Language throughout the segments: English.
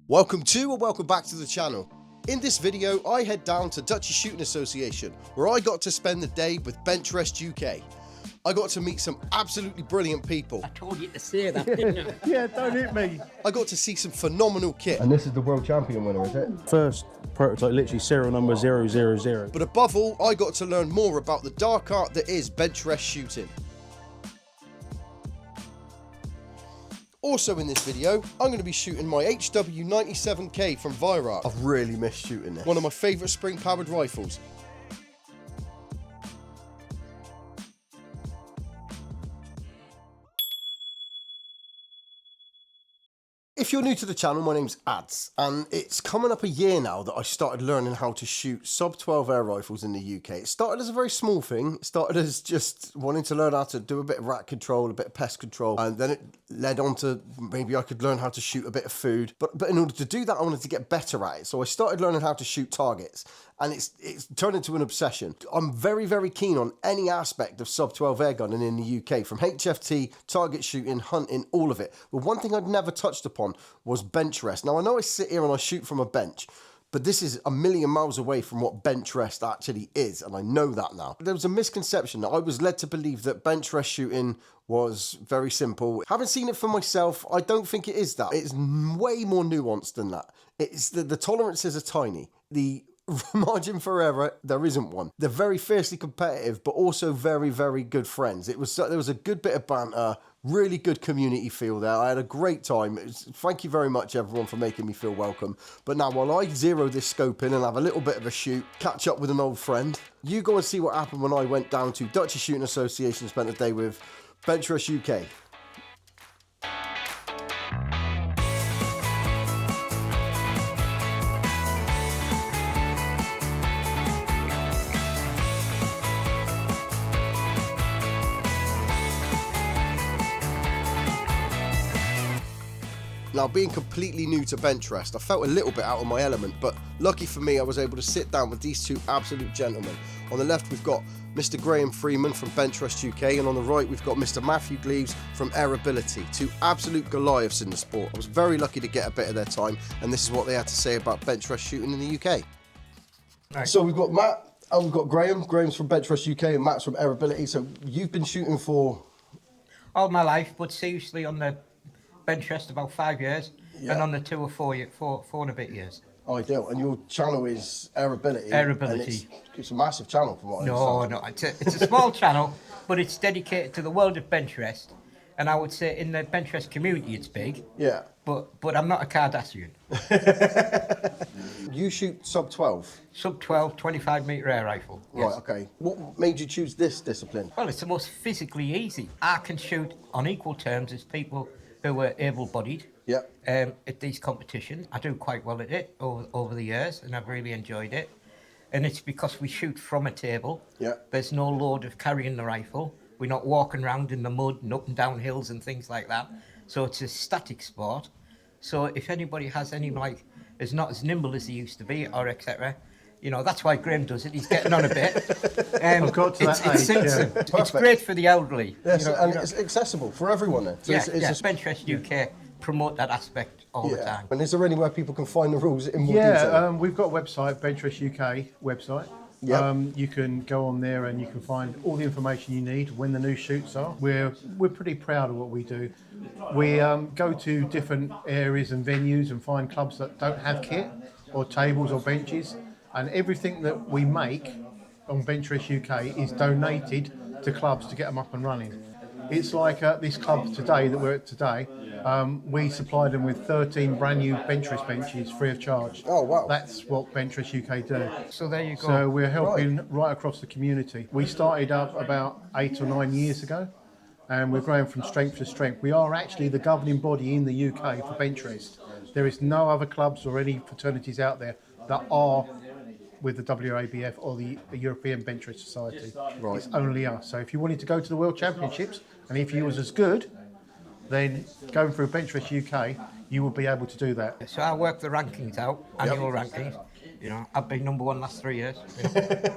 Welcome to or welcome back to the channel. In this video, I head down to Duchy Shooting Association, where I got to spend the day with Benchrest UK. I got to meet some absolutely brilliant people. I told you to say that, didn't I? Yeah, don't hit me. I got to see some phenomenal kit. And this is the world champion winner, is it? First prototype, literally serial number 000. But above all, I got to learn more about the dark art that is Benchrest shooting. Also in this video, I'm going to be shooting my HW97 from Weihrauch. I've really missed shooting this. One of my favourite spring-powered rifles. If you're new to the channel, my name's Ads, and it's coming up a year now that I started learning how to shoot sub-12 air rifles in the UK. It started as a very small thing. It started as just wanting to learn how to do a bit of rat control, a bit of pest control, and then it led on to maybe I could learn how to shoot a bit of food. But in order to do that, I wanted to get better at it. So I started learning how to shoot targets, and it's turned into an obsession. I'm very, very keen on any aspect of sub-12 airgunning in the UK, from HFT, target shooting, hunting, all of it. But one thing I'd never touched upon was bench rest. Now, I know I sit here and I shoot from a bench, but this is a million miles away from what bench rest actually is, and I know that now. There was a misconception that I was led to believe that bench rest shooting was very simple. Having seen it for myself, I don't think it is that. It's way more nuanced than that. It's the tolerances are tiny. The margin for error, there isn't one. They're very fiercely competitive, but also very, very good friends. There was a good bit of banter, really good community feel there. I had a great time. Thank you very much, everyone, for making me feel welcome. But now, while I zero this scope in and have a little bit of a shoot, catch up with an old friend, you go and see what happened when I went down to Duchy Shooting Association and spent a day with Benchrest UK. Now, being completely new to Benchrest, I felt a little bit out of my element, but lucky for me, I was able to sit down with these two absolute gentlemen. On the left, we've got Mr. Graham Freeman from Benchrest UK, and on the right, we've got Mr. Matthew Gleaves from Airability, two absolute Goliaths in the sport. I was very lucky to get a bit of their time, and this is what they had to say about Benchrest shooting in the UK. Right. So we've got Matt, and we've got Graham. Graham's from Benchrest UK, and Matt's from Airability. So you've been shooting for all my life, but seriously on the Benchrest about 5 years, and on the tour 4 and a bit years. Ideal. And your channel is Airability. Airability. It's a massive channel from what I understand. No, it's a small channel, but it's dedicated to the world of Benchrest. And I would say in the Benchrest community it's big. Yeah. But I'm not a Kardashian. You shoot sub-12? Sub-12, 25-metre air rifle. Right, yes. okay. What made you choose this discipline? Well, it's the most physically easy. I can shoot on equal terms as people who were able-bodied. Yeah. At these competitions. I do quite well at it over the years, and I've really enjoyed it. And it's because we shoot from a table. Yeah. There's no load of carrying the rifle. We're not walking around in the mud and up and down hills and things like that. So it's a static sport. So if anybody has any, is not as nimble as he used to be, or etc., you know, that's why Graham does it. He's getting on a bit. I've got to that age, yeah. It's great for the elderly. Yes, and it's accessible for everyone then. So it's Benchrest UK promote that aspect all the time. And is there anywhere people can find the rules in more detail? Yeah, we've got a website, Benchrest UK website. Yeah. You can go on there and you can find all the information you need when the new shoots are. We're pretty proud of what we do. We go to different areas and venues and find clubs that don't have kit or tables or benches, and everything that we make on Benchrest UK is donated to clubs to get them up and running. It's like this club today that we're at today. We supplied them with 13 brand new Benchrest benches free of charge. Oh, wow. That's what Benchrest UK do. So there you go. So we're helping right across the community. We started up about 8 or 9 years ago, and we're growing from strength to strength. We are actually the governing body in the UK for Benchrest. There is no other clubs or any fraternities out there that are with the WABF or the European Benchrest Society. Right. It's only us. So if you wanted to go to the World Championships, and if you was as good, then going through Benchrest UK, you will be able to do that. So I work the rankings out, annual rankings. You know, I've been number 1 last 3 years. You know.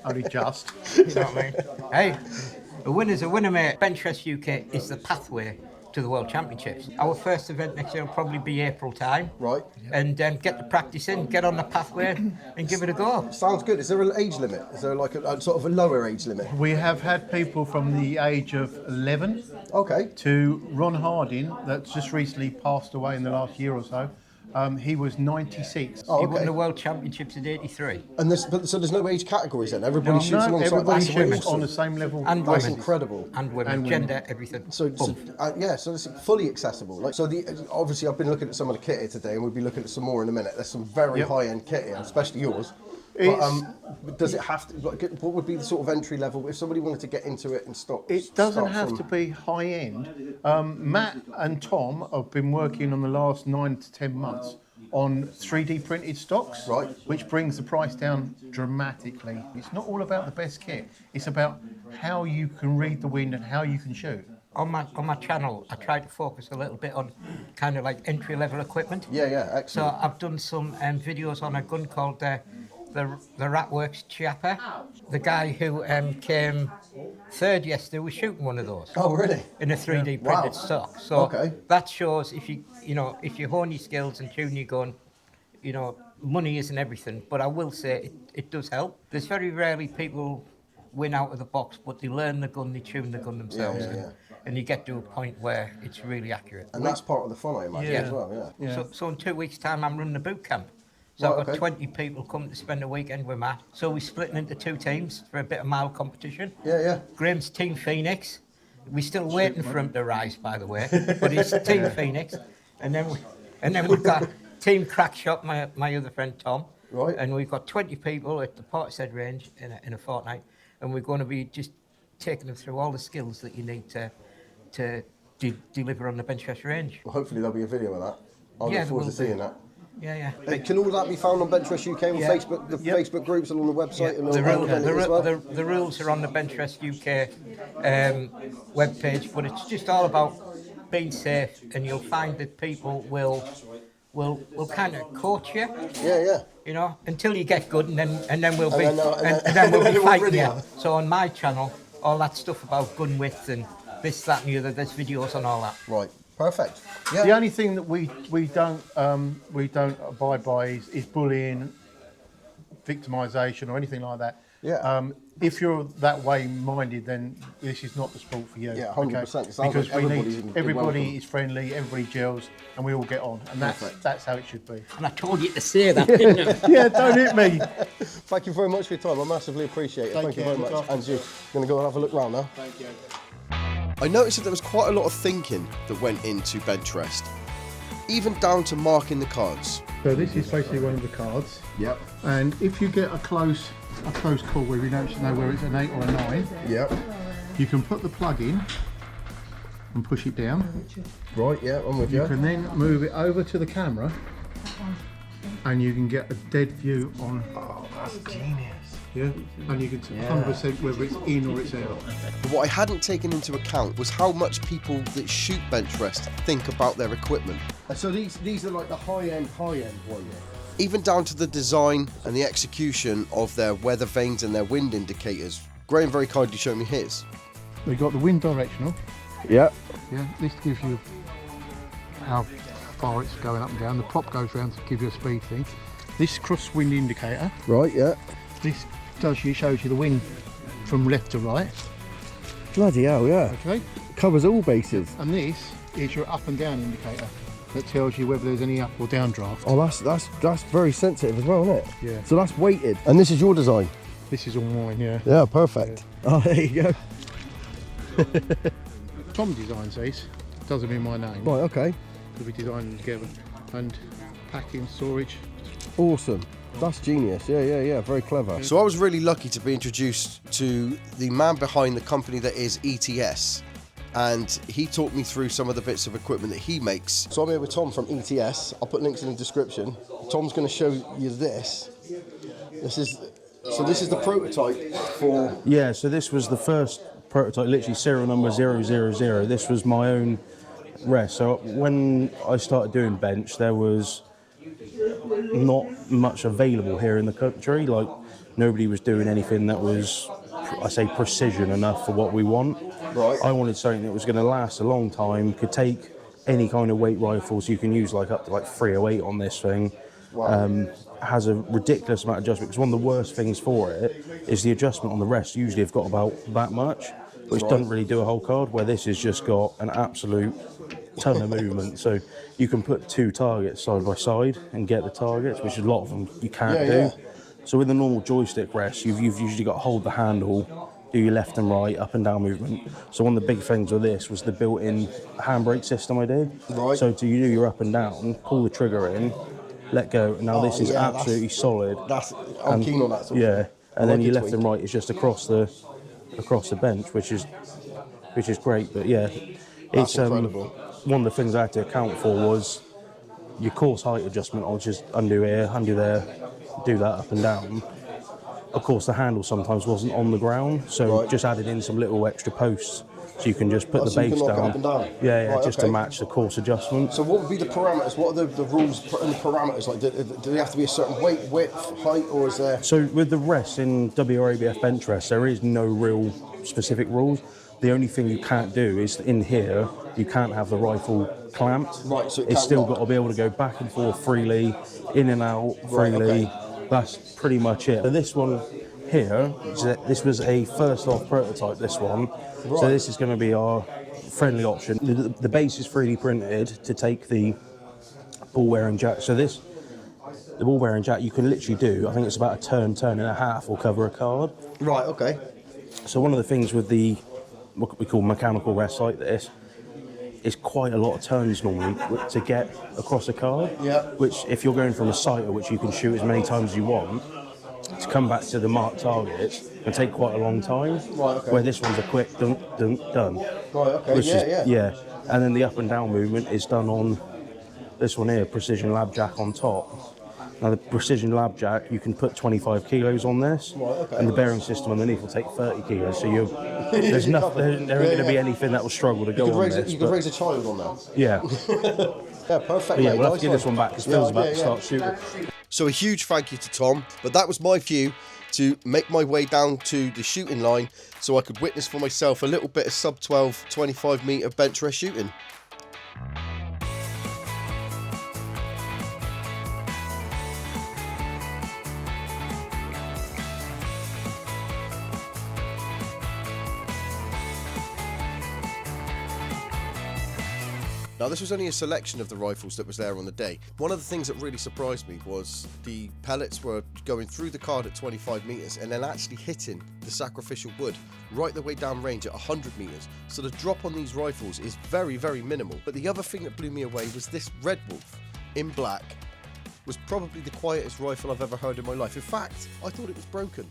Only just. You know what I mean? Hey, a winner's a winner, mate. Benchrest UK is the pathway to the World Championships. Our first event next year will probably be April time. Right. And get the practice in, get on the pathway and give it a go. Sounds good. Is there an age limit? Is there like a sort of a lower age limit? We have had people from the age of 11 Okay. to Ron Harding, that's just recently passed away in the last year or so. He was 96. Oh, He okay. won the World Championships in '83. And so there's no age categories then? Everybody shoots No, alongside everybody that's shoots awesome. on the same level. And That's women. incredible. And women. And women. Gender, everything. So it's fully accessible. Like, so obviously I've been looking at some of the kit here today, and we'll be looking at some more in a minute. There's some very high-end kit here, especially yours. But, does it have to? Like, what would be the sort of entry level if somebody wanted to get into it and stop? It doesn't have to be high end. Matt and Tom have been working on the last 9 to 10 months on 3D printed stocks, Right. which brings the price down dramatically. It's not all about the best kit. It's about how you can read the wind and how you can shoot. On my channel, I try to focus a little bit on kind of like entry-level equipment. Yeah, excellent. So I've done some videos on a gun called the Ratworks Chiappa. The guy who came third yesterday was shooting one of those. Oh, really? In a 3D Wow. printed stock. So Okay. that shows if you hone your skills and tune your gun, money isn't everything. But I will say it does help. There's very rarely people win out of the box, but they learn the gun, they tune the gun themselves. Yeah. And you get to a point where it's really accurate. And that's part of the fun, I imagine, Yeah. as well. Yeah. So in 2 weeks' time, I'm running a boot camp. So Right, I've got okay. 20 people coming to spend a weekend with Matt. So we're splitting into 2 teams for a bit of mile competition. Yeah. Graham's Team Phoenix. We're still waiting for him to rise, by the way, but it's Team Phoenix. And then we've got Team Crackshot, my other friend Tom. Right. And we've got 20 people at the Portishead range in a fortnight, and we're going to be just taking them through all the skills that you need to deliver on the Benchrest range. Well, hopefully there'll be a video of that. I'll Yeah, look forward there to will seeing be. that. Yeah. Can all that be found on Benchrest UK on Yeah. Facebook, the Facebook groups and on the website and all The, that rule, event the, as well? the rules are on the Benchrest UK webpage, but it's just all about being safe, and you'll find that people will kind of coach you, Yeah. until you get good, and then we'll be And then we'll be we'll fighting really you. are. So on my channel, all that stuff about gun width and this, that, and the other, there's videos on all that. Right. Perfect. The Yeah. only thing that we don't abide by is bullying, victimisation, or anything like that. Yeah. If you're that way minded, then this is not the sport for you. Yeah, 100%. It sounds Because like everybody's everybody welcome. is friendly, everybody gels, and we all get on, and that's how it should be. And I told you to say that, didn't I? Yeah, don't hit me. Thank you very much for your time. I massively appreciate it. Thank you very Look much. after And you. Going to go and have a look round now? Thank you. I noticed that there was quite a lot of thinking that went into Benchrest, even down to marking the cards. So this is basically one of the cards, Yep. and if you get a close call where you don't know where it's an 8 or a 9, Yep. you can put the plug in and push it down. Right, yeah, I'm with You you. can then move it over to the camera and you can get a dead view on. Oh, that's genius. Yeah, and you can 100% whether it's in or it's out. But what I hadn't taken into account was how much people that shoot Benchrest think about their equipment. So these are like the high-end ones. Even down to the design and the execution of their weather vanes and their wind indicators. Graham very kindly showed me his. We've got the wind directional. Yep. Yeah, this gives you how far it's going up and down. The prop goes round to give you a speed thing. This crosswind indicator, Right, yeah. this shows you the wind from left to right. Bloody hell, yeah. Okay. Covers all bases. And this is your up and down indicator that tells you whether there's any up or down draft. Oh, that's very sensitive as well, isn't it? Yeah. So that's weighted. And this is your design? This is all mine, yeah. Yeah, perfect. Yeah. Oh, there you go. Tom designs these, doesn't mean my name. Right, okay. We designed them together. And packing, storage. Awesome. That's genius. Yeah. Very clever. So I was really lucky to be introduced to the man behind the company that is ETS. And he talked me through some of the bits of equipment that he makes. So I'm here with Tom from ETS. I'll put links in the description. Tom's going to show you this. This is the prototype for... Yeah, so this was the first prototype, literally serial number 000. This was my own rest. So when I started doing bench, there was not much available here in the country. Like, nobody was doing anything that was, I say, precision enough for what we want. Right. I wanted something that was going to last a long time, could take any kind of weight rifles. You can use like up to like 308 on this thing. Wow. Has a ridiculous amount of adjustment, because one of the worst things for it is the adjustment on the rest. Usually have got about that much, which doesn't really do a whole card, where this has just got an absolute ton of movement. So you can put 2 targets side by side and get the targets, which a lot of them you can't do. So with the normal joystick rest, you've usually got to hold the handle, do your left and right, up and down movement. So one of the big things with this was the built-in handbrake system I did. Right. So to you do your up and down, pull the trigger in, let go. Now this is absolutely solid. I'm keen on that sort of Yeah, thing. and then your left and right is just across the bench, which is great. But yeah, it's incredible. one of the things I had to account for was your course height adjustment. I'll just undo here, undo there, do that up and down. Of course, the handle sometimes wasn't on the ground, so just added in some little extra posts, so you can just put the so you base can knock it down. up and down. Yeah, Right, just to match the course adjustment. So what would be the parameters? What are the rules and the parameters? Like, do they have to be a certain weight, width, height, or is there? So with the rest in WRABF Benchrest, there is no real specific rules. The only thing you can't do is in here, you can't have the rifle clamped. Right, so it's still got to be able to go back and forth freely, in and out freely. That's pretty much it. So this one here, this was a first off prototype, this one. Right. So this is going to be our friendly option. The base is 3D printed to take the ball bearing jack. So the ball bearing jack you can literally do, I think it's about a turn and a half will cover a card. Right, okay. So one of the things with what we call mechanical rest like this, is quite a lot of turns normally to get across a card. Yeah. Which, if you're going from a sighter, which you can shoot as many times as you want, to come back to the marked targets can take quite a long time. Right, okay. Where this one's a quick dun, dun, done. Right, okay. Which Yeah. And then the up and down movement is done on this one here, Precision Lab Jack on top. Now the Precision Lab Jack, you can put 25 kilos on this, and the bearing system underneath will take 30 kilos. So there's nothing, there ain't going to be anything that will struggle to go on this. You could raise a child on that. Yeah. Yeah, perfect. Yeah, we'll have to give this one back because Phil's about to start shooting. So a huge thank you to Tom, but that was my cue to make my way down to the shooting line so I could witness for myself a little bit of sub 12 25 metre bench rest shooting. Now this was only a selection of the rifles that was there on the day. One of the things that really surprised me was the pellets were going through the card at 25 metres and then actually hitting the sacrificial wood right the way down range at 100 metres. So the drop on these rifles is very, very minimal. But the other thing that blew me away was this Red Wolf in black was probably the quietest rifle I've ever heard in my life. In fact, I thought it was broken.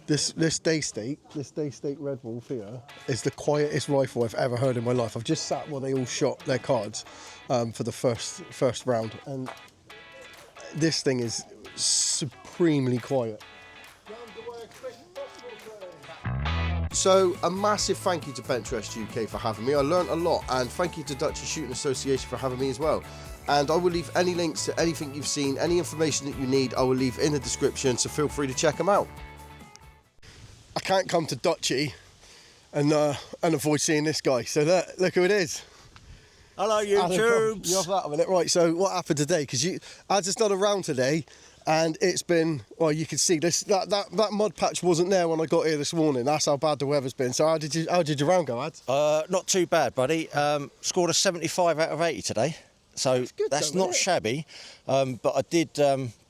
This day state Red Wolf here is the quietest rifle I've ever heard in my life. I've just sat while they all shot their cards for the first round, and this thing is supremely quiet. So a massive thank you to Benchrest UK for having me. I learned a lot, and thank you to Duchy Shooting Association for having me as well. And I will leave any links to anything you've seen, any information that you need, I will leave in the description, so feel free to check them out. I can't come to Duchy and avoid seeing this guy. So look who it is. Hello, YouTubes. You have that a minute, right? So what happened today? Because Ads is not around today, and it's been, well, you can see this that mud patch wasn't there when I got here this morning. That's how bad the weather's been. So how did your round go, Ads? Not too bad, buddy. Scored a 75 out of 80 today, so that's not shabby. But I did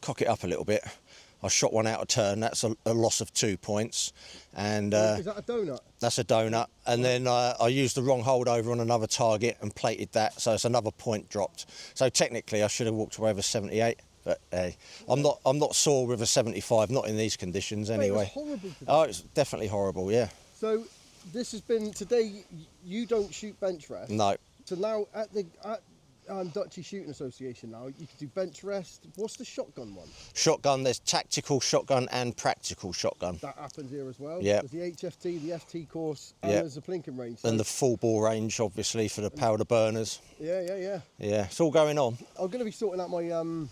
cock it up a little bit. I shot one out of turn. That's a loss of 2 points. And is that a donut? That's a donut. And then I used the wrong holdover on another target and plated that, so it's another point dropped. So technically, I should have walked away with a 78. But hey, I'm not sore with a 75. Not in these conditions anyway. It was horrible today. Oh, it's definitely horrible. Yeah. So this has been today. You don't shoot bench rest. No. So now Duchy Shooting Association now. You can do bench rest. What's the shotgun one? Shotgun, there's tactical shotgun and practical shotgun. That happens here as well. Yeah. There's the HFT, the FT course, and Yeah. there's the plinking range. So And the full bore range, obviously, for the powder burners. yeah. Yeah, it's all going on. I'm going to be sorting out my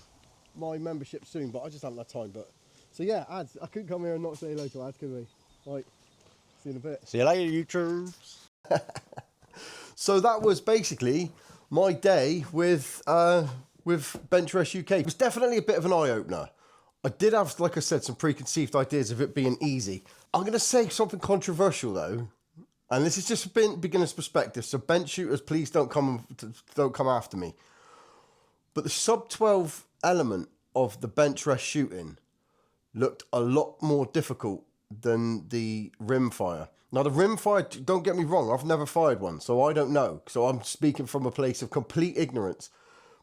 my membership soon, but I just haven't had time. But so yeah, ads. I couldn't come here and not say hello to ads, could we? Right. See you in a bit. See you later, YouTube. So that was basically my day with Benchrest UK. It was definitely a bit of an eye-opener. I did have, like I said, some preconceived ideas of it being easy. I'm going to say something controversial though, and this is just a beginner's perspective. So bench shooters, please don't come after me. But the sub 12 element of the bench rest shooting looked a lot more difficult than the rimfire. Now the rimfire, don't get me wrong, I've never fired one, so I don't know. So I'm speaking from a place of complete ignorance.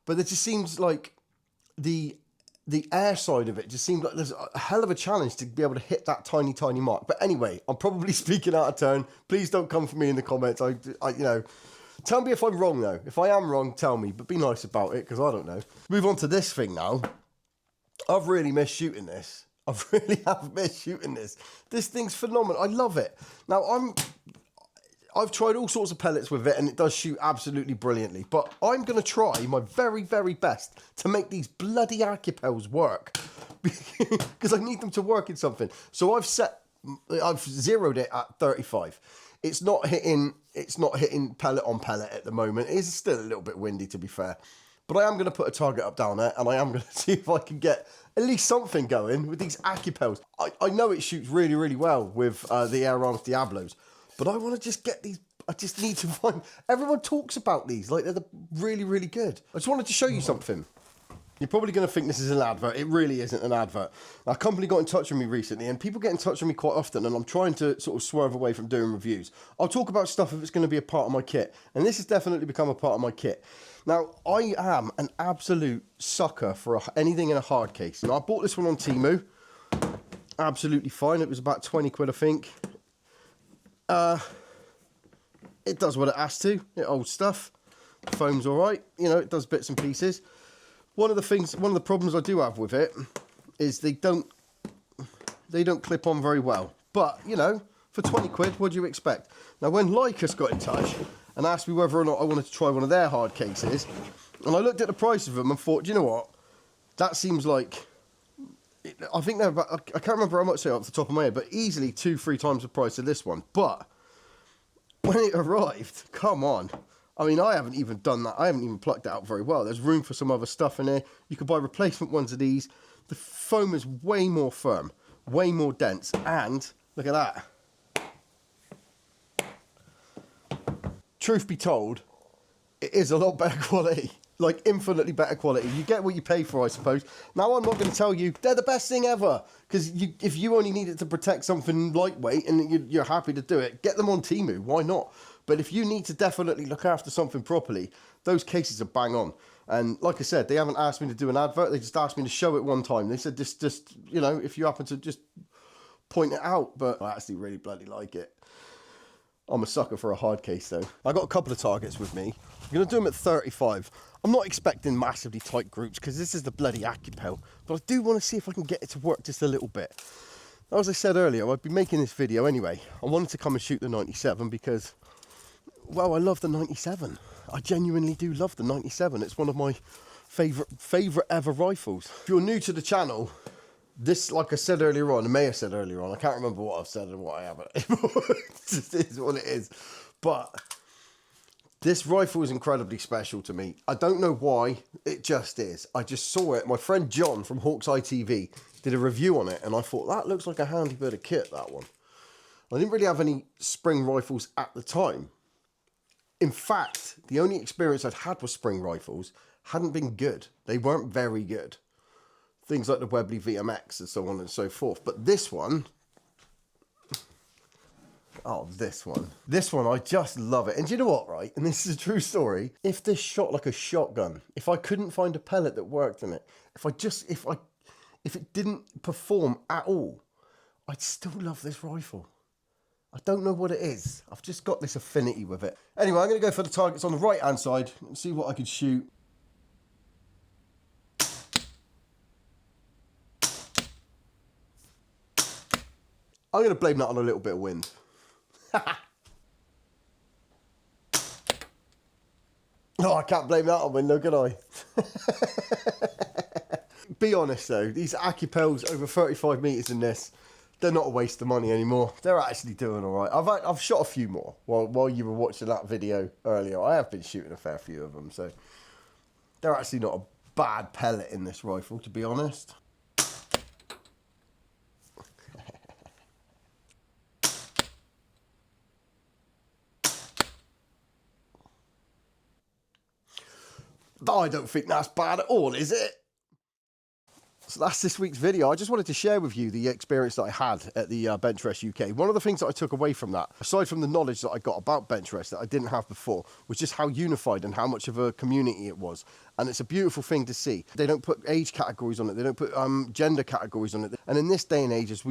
But it just seems like the air side of it just seemed like there's a hell of a challenge to be able to hit that tiny, tiny mark. But anyway, I'm probably speaking out of turn. Please don't come for me in the comments. I tell me if I'm wrong though. If I am wrong, tell me, but be nice about it because I don't know. Move on to this thing now. I've really missed shooting this. I really have missed shooting this. This thing's phenomenal. I love it. Now I've tried all sorts of pellets with it and it does shoot absolutely brilliantly. But I'm going to try my very, very best to make these bloody Acupels work. Because I need them to work in something. So I've zeroed it at 35. It's not hitting pellet on pellet at the moment. It is still a little bit windy to be fair. But I am going to put a target up down there and I am going to see if I can get at least something going with these Acupels. I know it shoots really, really well with the Air Arms Diablos. But I want to just get these. I just need to find. Everyone talks about these like they're really, really good. I just wanted to show you something. You're probably going to think this is an advert. It really isn't an advert. A company got in touch with me recently, and people get in touch with me quite often, and I'm trying to sort of swerve away from doing reviews. I'll talk about stuff if it's going to be a part of my kit, and this has definitely become a part of my kit. Now, I am an absolute sucker for anything in a hard case. Now, I bought this one on Temu. Absolutely fine. It was about 20 quid, I think. It does what it has to. It holds stuff. The foam's all right. You know, it does bits and pieces. One of the problems I do have with it is they don't clip on very well. But, you know, for 20 quid, what do you expect? Now, when Lycus got in touch and asked me whether or not I wanted to try one of their hard cases, and I looked at the price of them and thought, do you know what? That seems like... I think they're about... I can't remember how much they are off the top of my head, but easily 2-3 times the price of this one. But when it arrived, come on. I mean, I haven't even done that. I haven't even plucked it out very well. There's room for some other stuff in here. You could buy replacement ones of these. The foam is way more firm, way more dense. And look at that. Truth be told, it is a lot better quality. Like, infinitely better quality. You get what you pay for, I suppose. Now, I'm not going to tell you they're the best thing ever. Because if you only need it to protect something lightweight and you're happy to do it, get them on Temu. Why not? But if you need to definitely look after something properly, those cases are bang on. And like I said, they haven't asked me to do an advert. They just asked me to show it one time. They said, just you know, if you happen to just point it out. But I actually really bloody like it. I'm a sucker for a hard case, though. I got a couple of targets with me. I'm going to do them at 35. I'm not expecting massively tight groups because this is the bloody Acupel. But I do want to see if I can get it to work just a little bit. As I said earlier, I'd be making this video anyway. I wanted to come and shoot the 97 because... well, I love the 97. I genuinely do love the 97. It's one of my favourite ever rifles. If you're new to the channel, this, like I said earlier on, I may have said earlier on, I can't remember what I've said and what I haven't. It just is what it is. But this rifle is incredibly special to me. I don't know why, it just is. I just saw it. My friend John from Hawk's Eye TV did a review on it, and I thought, that looks like a handy bit of kit, that one. I didn't really have any spring rifles at the time. In fact, the only experience I'd had with spring rifles hadn't been good. They weren't very good. Things like the Webley VMX and so on and so forth. But this one... oh, this one, I just love it. And do you know what, right? And this is a true story. If this shot like a shotgun, if I couldn't find a pellet that worked in it, if it didn't perform at all, I'd still love this rifle. I don't know what it is. I've just got this affinity with it. Anyway, I'm going to go for the targets on the right-hand side and see what I can shoot. I'm going to blame that on a little bit of wind. No, I can't blame that on wind, no, can I? Be honest though, these Acupels over 35 metres in this, they're not a waste of money anymore. They're actually doing all right. I've shot a few more while you were watching that video earlier. I have been shooting a fair few of them, so they're actually not a bad pellet in this rifle, to be honest. I don't think that's bad at all, is it? So that's this week's video. I just wanted to share with you the experience that I had at the Benchrest UK. One of the things that I took away from that, aside from the knowledge that I got about Benchrest that I didn't have before, was just how unified and how much of a community it was. And it's a beautiful thing to see. They don't put age categories on it. They don't put gender categories on it. And in this day and age, as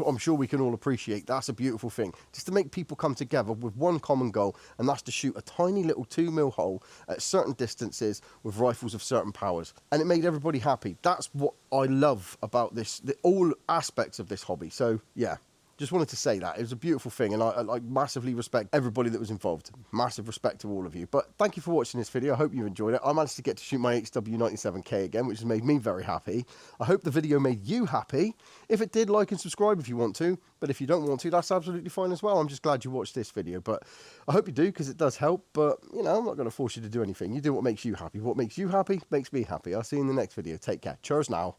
I'm sure we can all appreciate, that's a beautiful thing. Just to make people come together with one common goal, and that's to shoot a tiny little 2mm hole at certain distances with rifles of certain powers. And it made everybody happy. That's what I love about this, all aspects of this hobby. So yeah, just wanted to say that. It was a beautiful thing, and I massively respect everybody that was involved. Massive respect to all of you. But thank you for watching this video. I hope you enjoyed it. I managed to get to shoot my HW97K again, which has made me very happy. I hope the video made you happy. If it did, like and subscribe if you want to. But if you don't want to, that's absolutely fine as well. I'm just glad you watched this video. But I hope you do, because it does help. But, you know, I'm not going to force you to do anything. You do what makes you happy. What makes you happy makes me happy. I'll see you in the next video. Take care. Cheers now.